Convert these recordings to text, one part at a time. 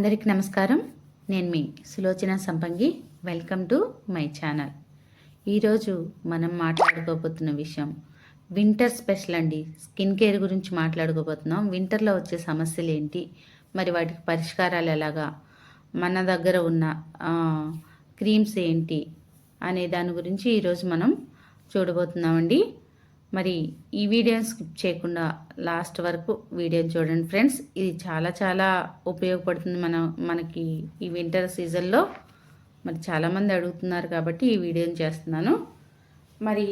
అందరికీ నమస్కారం. నేను మీ సులోచన సంపంగి. Welcome to my channel. ఈరోజు మనం మాట్లాడుకోబోతున్న విషయం వింటర్ స్పెషల్ అండి. స్కిన్ కేర్ గురించి మాట్లాడుకోబోతున్నాం. వింటర్లో వచ్చే సమస్యలు ఏంటి, మరి వాటికి పరిష్కారాలు ఎలాగా, మన దగ్గర ఉన్న క్రీమ్స్ ఏంటి అనే దాని గురించి ఈరోజు మనం చూడబోతున్నామండి. మరి ఈ వీడియోని స్కిప్ చేయకుండా లాస్ట్ వరకు వీడియోని చూడండి ఫ్రెండ్స్. ఇది చాలా చాలా ఉపయోగపడుతుంది మనకి ఈ వింటర్ సీజన్లో. మరి చాలామంది అడుగుతున్నారు కాబట్టి ఈ వీడియోని చేస్తున్నాను. మరి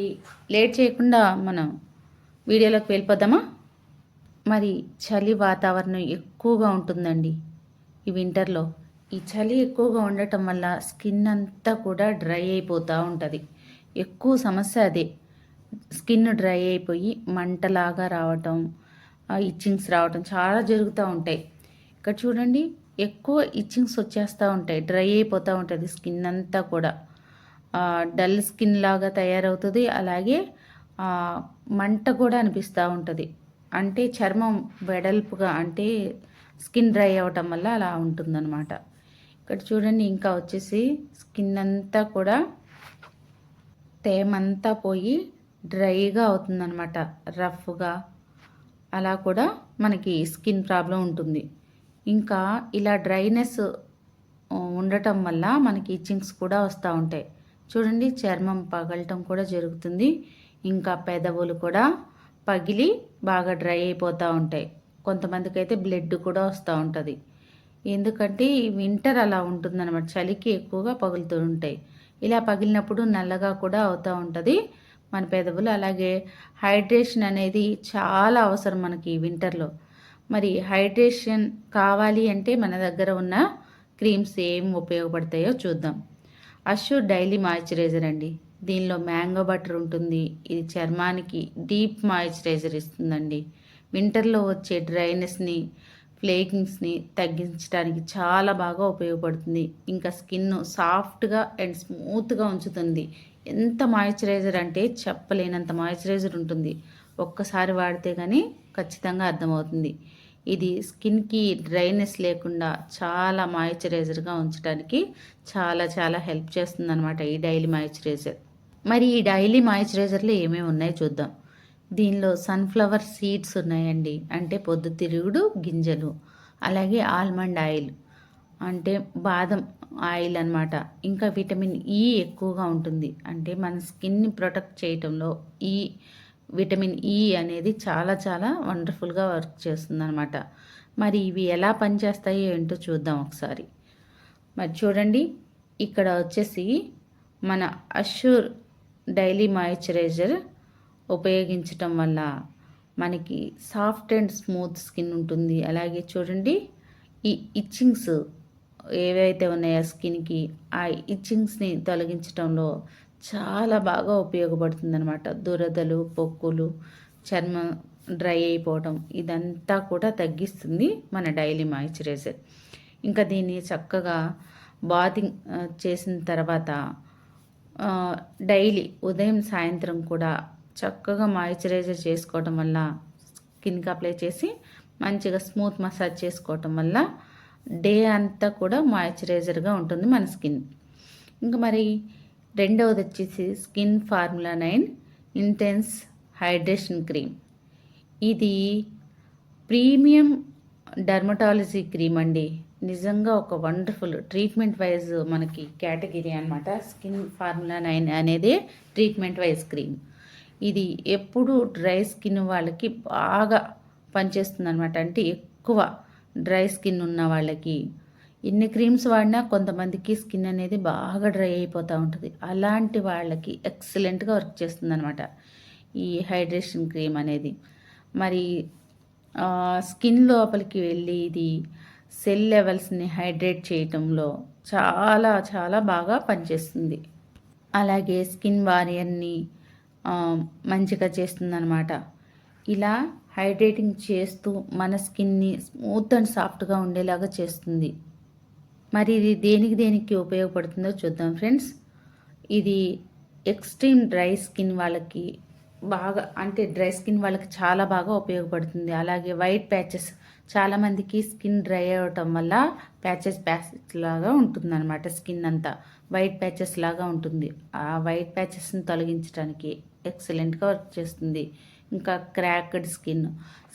లేట్ చేయకుండా మనం వీడియోలోకి వెళ్ళిపోదామా? మరి చలి వాతావరణం ఎక్కువగా ఉంటుందండి ఈ వింటర్లో. ఈ చలి ఎక్కువగా ఉండటం వల్ల స్కిన్ అంతా కూడా డ్రై అయిపోతూ ఉంటుంది. ఎక్కువ సమస్య అదే. స్కిన్ డ్రై అయిపోయి మంటలాగా రావటం, ఇచ్చింగ్స్ రావటం చాలా జరుగుతూ ఉంటాయి. ఇక్కడ చూడండి, ఎక్కువ ఇచ్చింగ్స్ వచ్చేస్తూ ఉంటాయి, డ్రై అయిపోతూ ఉంటుంది స్కిన్ అంతా కూడా. డల్ స్కిన్ లాగా తయారవుతుంది. అలాగే మంట కూడా అనిపిస్తూ ఉంటుంది. అంటే చర్మం వెడల్పుగా, అంటే స్కిన్ డ్రై అవ్వటం వల్ల అలా ఉంటుందన్నమాట. ఇక్కడ చూడండి, ఇంకా వచ్చేసి స్కిన్ అంతా కూడా తేమంతా పోయి డ్రైగా అవుతుందన్నమాట, రఫ్గా. అలా కూడా మనకి స్కిన్ ప్రాబ్లం ఉంటుంది. ఇంకా ఇలా డ్రైనెస్ ఉండటం వల్ల మనకి ఇచ్చింగ్స్ కూడా వస్తూ ఉంటాయి. చూడండి, చర్మం పగలటం కూడా జరుగుతుంది. ఇంకా పెదవులు కూడా పగిలి బాగా డ్రై అయిపోతూ ఉంటాయి. కొంతమందికి అయితే బ్లడ్ కూడా వస్తూ ఉంటుంది. ఎందుకంటే ఈ వింటర్ అలా ఉంటుందన్నమాట. చలికి ఎక్కువగా పగులుతూ ఉంటాయి. ఇలా పగిలినప్పుడు నల్లగా కూడా అవుతూ ఉంటుంది మన పెదవులు. అలాగే హైడ్రేషన్ అనేది చాలా అవసరం మనకి వింటర్లో. మరి హైడ్రేషన్ కావాలి అంటే మన దగ్గర ఉన్న క్రీమ్స్ ఏం ఉపయోగపడతాయో చూద్దాం. అష్యూర్ డైలీ మాయిశ్చరైజర్ అండి. దీనిలో మ్యాంగో బటర్ ఉంటుంది. ఇది చర్మానికి డీప్ మాయిశ్చరైజర్ ఇస్తుందండి. వింటర్లో వచ్చే డ్రైనెస్ని, ఫ్లేకింగ్స్ని తగ్గించడానికి చాలా బాగా ఉపయోగపడుతుంది. ఇంకా స్కిన్ సాఫ్ట్గా అండ్ స్మూత్గా ఉంచుతుంది. ఎంత మాయిశ్చరైజర్ అంటే చెప్పలేనంత మాయిశ్చరైజర్ ఉంటుంది. ఒక్కసారి వాడితే కానీ ఖచ్చితంగా అర్థమవుతుంది. ఇది స్కిన్కి డ్రైనెస్ లేకుండా చాలా మాయిశ్చరైజర్గా ఉంచడానికి చాలా చాలా హెల్ప్ చేస్తుంది అనమాట ఈ డైలీ మాయిశ్చరైజర్. మరి ఈ డైలీ మాయిశ్చరైజర్లో ఏమేమి ఉన్నాయో చూద్దాం. దీనిలో సన్ఫ్లవర్ సీడ్స్ ఉన్నాయండి, అంటే పొద్దుతిరుగుడు గింజలు. అలాగే ఆల్మండ్ ఆయిల్, అంటే బాదం ఆయిల్ అన్నమాట. ఇంకా విటమిన్ ఈ ఎక్కువగా ఉంటుంది. అంటే మన స్కిన్ని ప్రొటెక్ట్ చేయటంలో ఈ విటమిన్ ఈ అనేది చాలా చాలా వండర్ఫుల్గా వర్క్ చేస్తుంది అనమాట. మరి ఇవి ఎలా పనిచేస్తాయో ఏంటో చూద్దాం ఒకసారి. మరి చూడండి, ఇక్కడ వచ్చేసి మన అష్యూర్ డైలీ మాయిశ్చరైజర్ ఉపయోగించటం వల్ల మనకి సాఫ్ట్ అండ్ స్మూత్ స్కిన్ ఉంటుంది. అలాగే చూడండి, ఈ ఇచ్చింగ్స్ ఏవైతే ఉన్నాయో స్కిన్కి, ఆ ఇచ్చింగ్స్ని తొలగించడంలో చాలా బాగా ఉపయోగపడుతుంది అనమాట. దురదలు, పొక్కులు, చర్మం డ్రై అయిపోవటం ఇదంతా కూడా తగ్గిస్తుంది మన డైలీ మాయిశ్చరైజర్. ఇంకా దీన్ని చక్కగా బాతింగ్ చేసిన తర్వాత డైలీ ఉదయం సాయంత్రం కూడా చక్కగా మాయిశ్చరైజర్ చేసుకోవటం వల్ల, స్కిన్కి అప్లై చేసి మంచిగా స్మూత్ మసాజ్ చేసుకోవటం వల్ల డే అంతా కూడా మాయిశ్చరైజర్గా ఉంటుంది మన స్కిన్. ఇంకా మరి రెండవది వచ్చేసి skin formula 9 intense hydration cream. ఇది ప్రీమియం డర్మటాలజీ క్రీమ్ అండి. నిజంగా ఒక వండర్ఫుల్ ట్రీట్మెంట్ వైజ్ మనకి కేటగిరీ అనమాట. స్కిన్ ఫార్ములా 9 అనేది ట్రీట్మెంట్ వైజ్ క్రీమ్. ఇది ఎప్పుడు డ్రై స్కిన్ వాళ్ళకి బాగా పనిచేస్తుంది అనమాట. అంటే ఎక్కువ డ్రై స్కిన్ ఉన్న వాళ్ళకి ఎన్ని క్రీమ్స్ వాడినా కొంతమందికి స్కిన్ అనేది బాగా డ్రై అయిపోతూ ఉంటుంది. అలాంటి వాళ్ళకి ఎక్సలెంట్గా వర్క్ చేస్తుంది అనమాట ఈ హైడ్రేషన్ క్రీమ్ అనేది. మరి స్కిన్ లోపలికి వెళ్ళి ఇది సెల్ లెవెల్స్ని హైడ్రేట్ చేయటంలో చాలా చాలా బాగా పనిచేస్తుంది. అలాగే స్కిన్ బారియర్ని మంచిగా చేస్తుంది అనమాట. ఇలా హైడ్రేటింగ్ చేస్తూ మన స్కిన్ని స్మూత్ అండ్ సాఫ్ట్గా ఉండేలాగా చేస్తుంది. మరి ఇది దేనికి ఉపయోగపడుతుందో చూద్దాం ఫ్రెండ్స్. ఇది ఎక్స్ట్రీమ్ డ్రై స్కిన్ వాళ్ళకి బాగా అంటే డ్రై స్కిన్ వాళ్ళకి చాలా బాగా ఉపయోగపడుతుంది. అలాగే వైట్ ప్యాచెస్ చాలామందికి స్కిన్ డ్రై అవ్వటం వల్ల ప్యాచెస్ లాగా ఉంటుందన్నమాట. స్కిన్ అంతా వైట్ ప్యాచెస్ లాగా ఉంటుంది. ఆ వైట్ ప్యాచెస్ని తొలగించడానికి ఎక్సలెంట్గా వర్క్ చేస్తుంది. ఇంకా క్రాక్డ్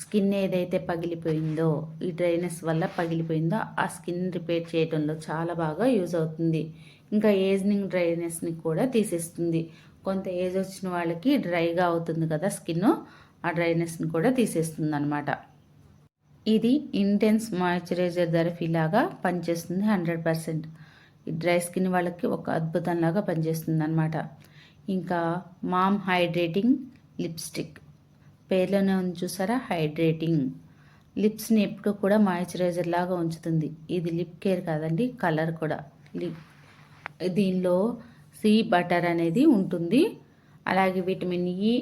స్కిన్ ఏదైతే పగిలిపోయిందో, ఈ డ్రైనెస్ వల్ల పగిలిపోయిందో ఆ స్కిన్ రిపేర్ చేయడంలో చాలా బాగా యూజ్ అవుతుంది. ఇంకా ఏజింగ్ డ్రైనెస్ని కూడా తీసేస్తుంది. కొంత ఏజ్ వచ్చిన వాళ్ళకి డ్రైగా అవుతుంది కదా స్కిన్, ఆ డ్రైనెస్ని కూడా తీసేస్తుంది అనమాట. ఇది ఇంటెన్స్ మాయిశ్చరైజర్ థెరపీ లాగా పనిచేస్తుంది 100%. ఈ డ్రై స్కిన్ వాళ్ళకి ఒక అద్భుతంలాగా పనిచేస్తుంది అనమాట. ఇంకా మామ్ హైడ్రేటింగ్ లిప్స్టిక్, పేర్లోనే ఉంది చూసారా, హైడ్రేటింగ్. లిప్స్ని ఎప్పుడు కూడా మాయిశ్చరైజర్ లాగా ఉంచుతుంది. ఇది లిప్ కేర్ కాదండి, కలర్ కూడా. దీనిలో సీ బటర్ అనేది ఉంటుంది. అలాగే విటమిన్ ఈ,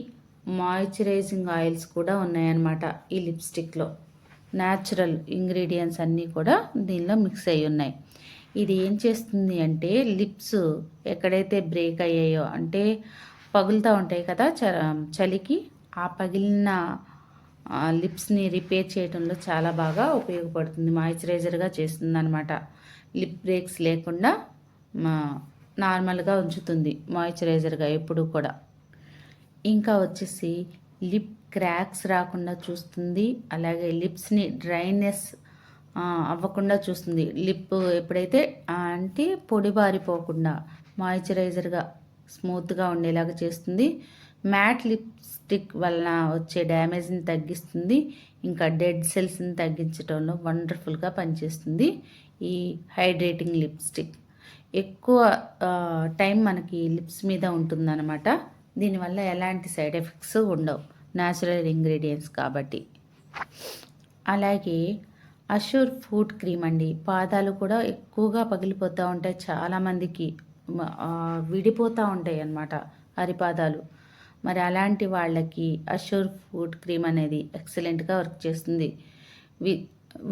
మాయిశ్చరైజింగ్ ఆయిల్స్ కూడా ఉన్నాయన్నమాట ఈ లిప్స్టిక్లో. న్యాచురల్ ఇంగ్రీడియంట్స్ అన్నీ కూడా దీనిలో మిక్స్ అయ్యి ఉన్నాయి. ఇది ఏం చేస్తుంది అంటే లిప్స్ ఎక్కడైతే బ్రేక్ అయ్యాయో, అంటే పగులుతూ ఉంటాయి కదా చలికి, ఆ పగిలిన లిప్స్ని రిపేర్ చేయడంలో చాలా బాగా ఉపయోగపడుతుంది. మాయిశ్చరైజర్గా చేస్తుంది అనమాట. లిప్ బ్రేక్స్ లేకుండా నార్మల్గా ఉంచుతుంది మాయిశ్చరైజర్గా ఎప్పుడు కూడా. ఇంకా వచ్చేసి లిప్ క్రాక్స్ రాకుండా చూస్తుంది. అలాగే లిప్స్ని డ్రైనెస్ అవ్వకుండా చూస్తుంది. లిప్ ఎప్పుడైతే అంటే పొడిబారిపోకుండా మాయిశ్చరైజర్గా స్మూత్గా ఉండేలాగా చేస్తుంది. మ్యాట్ లిప్స్టిక్ వలన వచ్చే డ్యామేజ్ని తగ్గిస్తుంది. ఇంకా డెడ్ సెల్స్ని తగ్గించడంలో వండర్ఫుల్గా పనిచేస్తుంది ఈ హైడ్రేటింగ్ లిప్స్టిక్. ఎక్కువ టైం మనకి లిప్స్ మీద ఉంటుందన్నమాట. దీనివల్ల ఎలాంటి సైడ్ ఎఫెక్ట్స్ ఉండవు, న్యాచురల్ ఇంగ్రీడియంట్స్ కాబట్టి. అలాగే అష్యూర్ ఫుట్ క్రీమ్ అండి. పాదాలు కూడా ఎక్కువగా పగిలిపోతూ ఉంటాయి, చాలామందికి విడిపోతూ ఉంటాయి అన్నమాట అరిపాదాలు. మరి అలాంటి వాళ్ళకి అష్యూర్ ఫుట్ క్రీమ్ అనేది ఎక్సలెంట్గా వర్క్ చేస్తుంది.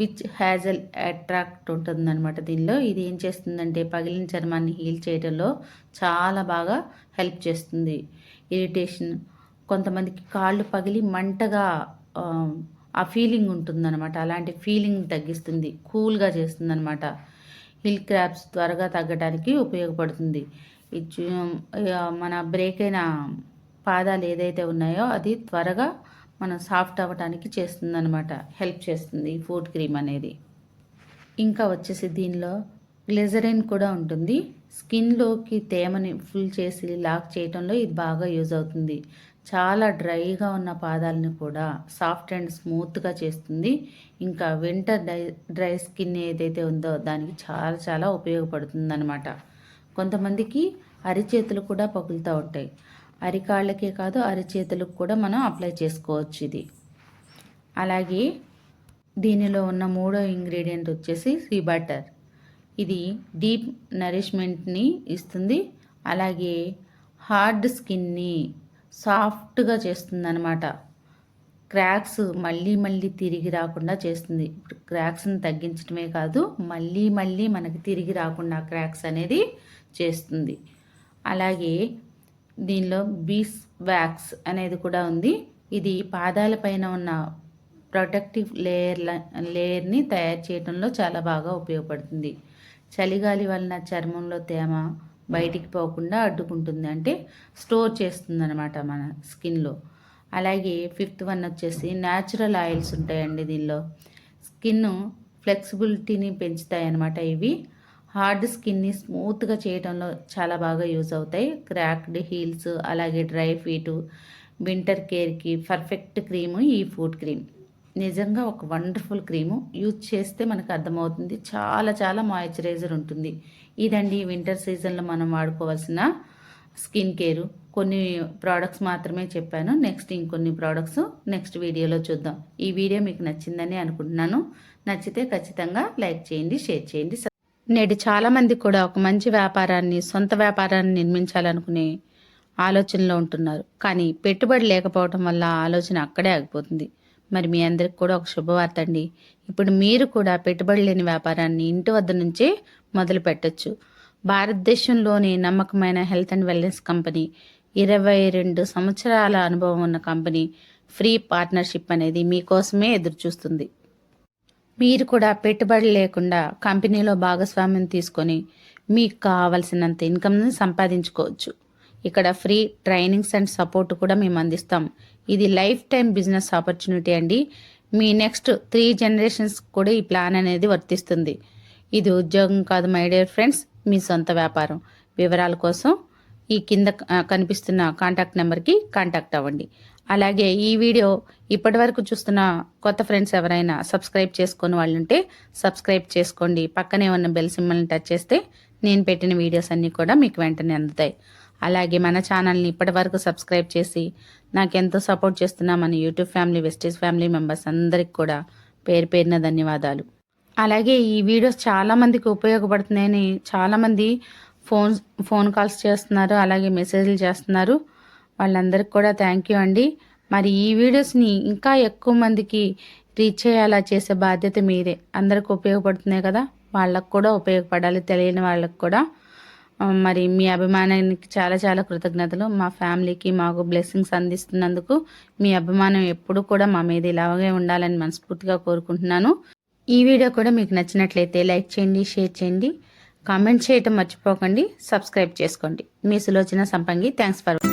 విచ్ హ్యాజల్ అట్రాక్ట్ ఉంటుందన్నమాట దీనిలో. ఇది ఏం చేస్తుందంటే పగిలిన చర్మాన్ని హీల్ చేయడంలో చాలా బాగా హెల్ప్ చేస్తుంది. ఇరిటేషన్, కొంతమందికి కాళ్ళు పగిలి మంటగా ఆ ఫీలింగ్ ఉంటుందన్నమాట. అలాంటి ఫీలింగ్ తగ్గిస్తుంది, కూల్గా చేస్తుందన్నమాట. హిల్ క్రాప్స్ త్వరగా తగ్గడానికి ఉపయోగపడుతుంది. మన బ్రేక్ అయిన పాదాలు ఏదైతే ఉన్నాయో అది త్వరగా మనం సాఫ్ట్ అవ్వడానికి చేస్తుందన్నమాట, హెల్ప్ చేస్తుంది ఈ ఫుట్ క్రీమ్ అనేది. ఇంకా వచ్చేసి దీనిలో గ్లిజరిన్ కూడా ఉంటుంది. స్కిన్లోకి తేమని ఫుల్ చేసి లాక్ చేయడంలో ఇది బాగా యూజ్ అవుతుంది. చాలా డ్రైగా ఉన్న పాదాలని కూడా సాఫ్ట్ అండ్ స్మూత్గా చేస్తుంది. ఇంకా వింటర్ డ్రై స్కిన్ ఏదైతే ఉందో దానికి చాలా చాలా ఉపయోగపడుతుంది అనమాట. కొంతమందికి అరిచేతులు కూడా పగులుతూ ఉంటాయి. అరికాళ్ళకే కాదు అరిచేతులకు కూడా మనం అప్లై చేసుకోవచ్చు ఇది. అలాగే దీనిలో ఉన్న మూడో ఇంగ్రీడియంట్ వచ్చేసి సీ బటర్. ఇది డీప్ నరిష్మెంట్ని ఇస్తుంది. అలాగే హార్డ్ స్కిన్ని సాఫ్ట్గా చేస్తుంది అనమాట. క్రాక్స్ మళ్ళీ తిరిగి రాకుండా చేస్తుంది. ఇప్పుడు క్రాక్స్ని తగ్గించడమే కాదు, మళ్ళీ మనకి తిరిగి రాకుండా క్రాక్స్ అనేది చేస్తుంది. అలాగే దీనిలో బీస్ వ్యాక్స్ అనేది కూడా ఉంది. ఇది పాదాలపైన ఉన్న ప్రొటెక్టివ్ లేయర్ని తయారు చేయడంలో చాలా బాగా ఉపయోగపడుతుంది. చలిగాలి వలన చర్మంలో తేమ బయటికి పోకుండా అడ్డుకుంటుంది, అంటే స్టోర్ చేస్తుంది అనమాట మన స్కిన్లో. అలాగే ఫిఫ్త్ వన్ వచ్చేసి న్యాచురల్ ఆయిల్స్ ఉంటాయండి దీనిలో. స్కిన్ ఫ్లెక్సిబిలిటీని పెంచుతాయి అన్నమాట ఇవి. హార్డ్ స్కిన్ని స్మూత్గా చేయడంలో చాలా బాగా యూజ్ అవుతాయి. క్రాక్డ్ హీల్స్, అలాగే డ్రై ఫీటు, వింటర్ కేర్కి పర్ఫెక్ట్ క్రీము ఈ ఫుట్ క్రీమ్. నిజంగా ఒక వండర్ఫుల్ క్రీము. యూజ్ చేస్తే మనకు అర్థమవుతుంది, చాలా చాలా మాయిశ్చరైజర్ ఉంటుంది. ఇదండి వింటర్ సీజన్లో మనం వాడుకోవాల్సిన స్కిన్ కేరు. కొన్ని ప్రోడక్ట్స్ మాత్రమే చెప్పాను, నెక్స్ట్ ఇంకొన్ని ప్రోడక్ట్స్ నెక్స్ట్ వీడియోలో చూద్దాం. ఈ వీడియో మీకు నచ్చిందని అనుకుంటున్నాను. నచ్చితే ఖచ్చితంగా లైక్ చేయండి, షేర్ చేయండి. నేడు చాలామంది కూడా ఒక మంచి వ్యాపారాన్ని, సొంత వ్యాపారాన్ని నిర్మించాలనుకునే ఆలోచనలో ఉంటున్నారు. కానీ పెట్టుబడి లేకపోవడం వల్ల ఆలోచన అక్కడే ఆగిపోతుంది. మరి మీ అందరికి కూడా ఒక శుభవార్త అండి. ఇప్పుడు మీరు కూడా పెట్టుబడి లేని వ్యాపారాన్ని ఇంటి వద్ద నుంచే మొదలు పెట్టచ్చు. భారతదేశంలోని నమ్మకమైన హెల్త్ అండ్ వెల్నెస్ కంపెనీ 22 సంవత్సరాల అనుభవం ఉన్న కంపెనీ ఫ్రీ పార్ట్నర్షిప్ అనేది మీకోసమే ఎదురు చూస్తుంది. మీరు కూడా పెట్టుబడి లేకుండా కంపెనీలో భాగస్వామ్యం తీసుకొని మీకు కావలసినంత ఇన్కమ్ని సంపాదించుకోవచ్చు. ఇక్కడ ఫ్రీ ట్రైనింగ్స్ అండ్ సపోర్ట్ కూడా మేము అందిస్తాం. ఇది లైఫ్ టైం బిజినెస్ ఆపర్చునిటీ అండి. మీ నెక్స్ట్ 3 జనరేషన్స్ కూడా ఈ ప్లాన్ అనేది వర్తిస్తుంది. ఇది ఉద్యోగం కాదు మై డియర్ ఫ్రెండ్స్, మీ సొంత వ్యాపారం. వివరాల కోసం ఈ కింద కనిపిస్తున్న కాంటాక్ట్ నెంబర్కి కాంటాక్ట్ అవ్వండి. అలాగే ఈ వీడియో ఇప్పటి వరకు చూస్తున్న కొత్త ఫ్రెండ్స్ ఎవరైనా సబ్స్క్రైబ్ చేసుకొని వాళ్ళు ఉంటే సబ్స్క్రైబ్ చేసుకోండి. పక్కనే ఉన్న బెల్ సింబల్ని టచ్ చేస్తే నేను పెట్టిన వీడియోస్ అన్నీ కూడా మీకు వెంటనే అందుతాయి. అలాగే మన ఛానల్ని ఇప్పటి వరకు సబ్స్క్రైబ్ చేసి నాకెంతో సపోర్ట్ చేస్తున్న మన YouTube family, wastage family members అందరికి కూడా పేరు పేరున ధన్యవాదాలు. అలాగే ఈ వీడియోస్ చాలామందికి ఉపయోగపడుతున్నాయని చాలామంది ఫోన్ కాల్స్ చేస్తున్నారు, అలాగే మెసేజ్లు చేస్తున్నారు. వాళ్ళందరికీ కూడా థ్యాంక్ యూ అండి. మరి ఈ వీడియోస్ని ఇంకా ఎక్కువ మందికి రీచ్ చేయాలా చేసే బాధ్యత మీదే. అందరికి ఉపయోగపడుతున్నాయి కదా, వాళ్ళకు కూడా ఉపయోగపడాలి, తెలియని వాళ్ళకు కూడా. మరి మీ అభిమానానికి చాలా చాలా కృతజ్ఞతలు. మా ఫ్యామిలీకి మాకు బ్లెస్సింగ్స్ అందిస్తున్నందుకు మీ అభిమానం ఎప్పుడు కూడా మా మీద ఇలాగే ఉండాలని మనస్ఫూర్తిగా కోరుకుంటున్నాను. ఈ వీడియో కూడా మీకు నచ్చినట్లయితే లైక్ చేయండి, షేర్ చేయండి, కామెంట్ చేయటం మర్చిపోకండి, సబ్స్క్రైబ్ చేసుకోండి. మీ సులోచన సంపంగి. Thanks for